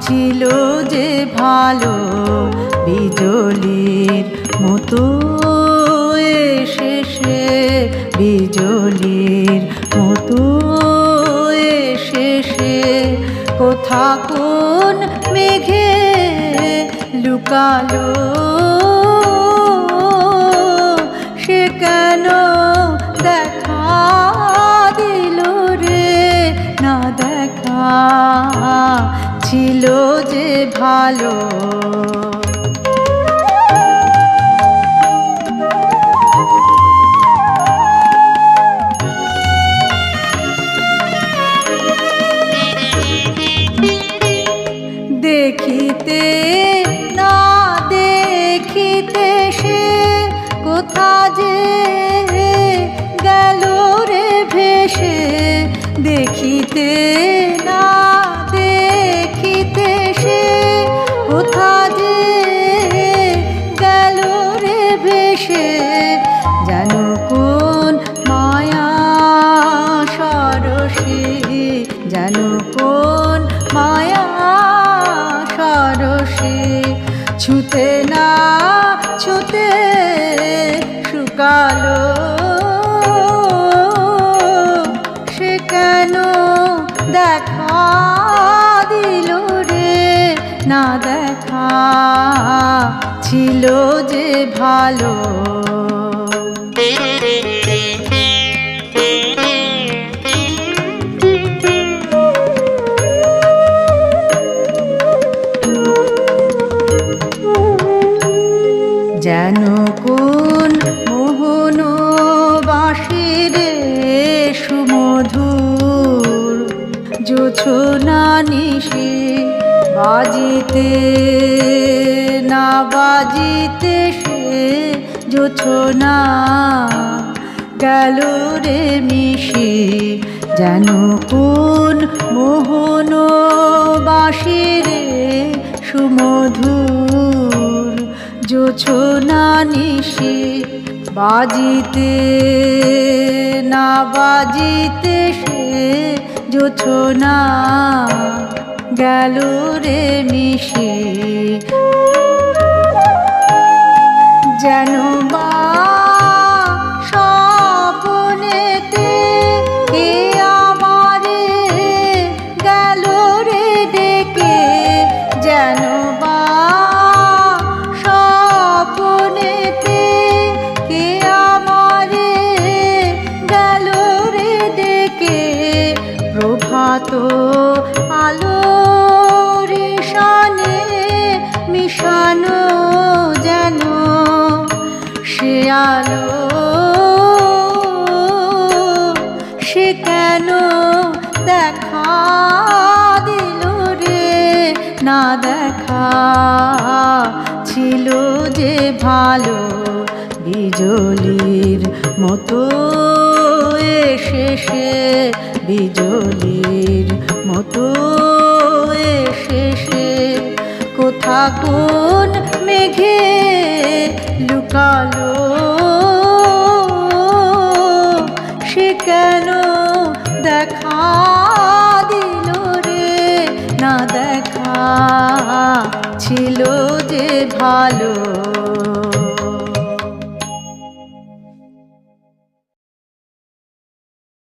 ছিল যে ভালো, বিজলির মতো এসে সে, বিজলির মতো এসে সে কোথা কোন মেঘে লুকালো, সে কেন দেখা দিল রে না দেখা, ছিল যে ভালো। দেখিতে না দেখিতে সে কোথা যে গেল রে ভেসে, দেখিতে না দেখিতে সে কোথা যে গেল রে ভেসে, যেন কোন মায়া সরসী, যেন কোন মায়া সরসী, ছুতে না ছুতে শুকালো, সে কেন দেখা দিল রে না দেখা, ছিল যে ভালো। যেন কোন মোহন বাঁশির সুমধুর জোছনা নিশি, বাজিতে না বাজিতে সে জোছনা গেল রে মিশি, যেন কোন মোহন বাঁশির সুমধুর জোছনা নিশি, বাজিতে না বাজিতে সে জোছনা গেল রে মিশি, যেন বা স্বপ্নেতে কে আমারে গেল রে ডেকে, যেন বা স্বপ্নেতে কে আমারে গেল রে ডেকে, প্রভাত আলোর শানে মিশানো যেন সে আলো, সে কেন দেখা দিল রে না দেখা, ছিল যে ভালো, বিজলির মতো এসে সে, বিজলির মতো এসে সে কোথা কোন মেঘে লুকালো, সে কেন দেখা দিল রে না দেখা, ছিল যে ভালো।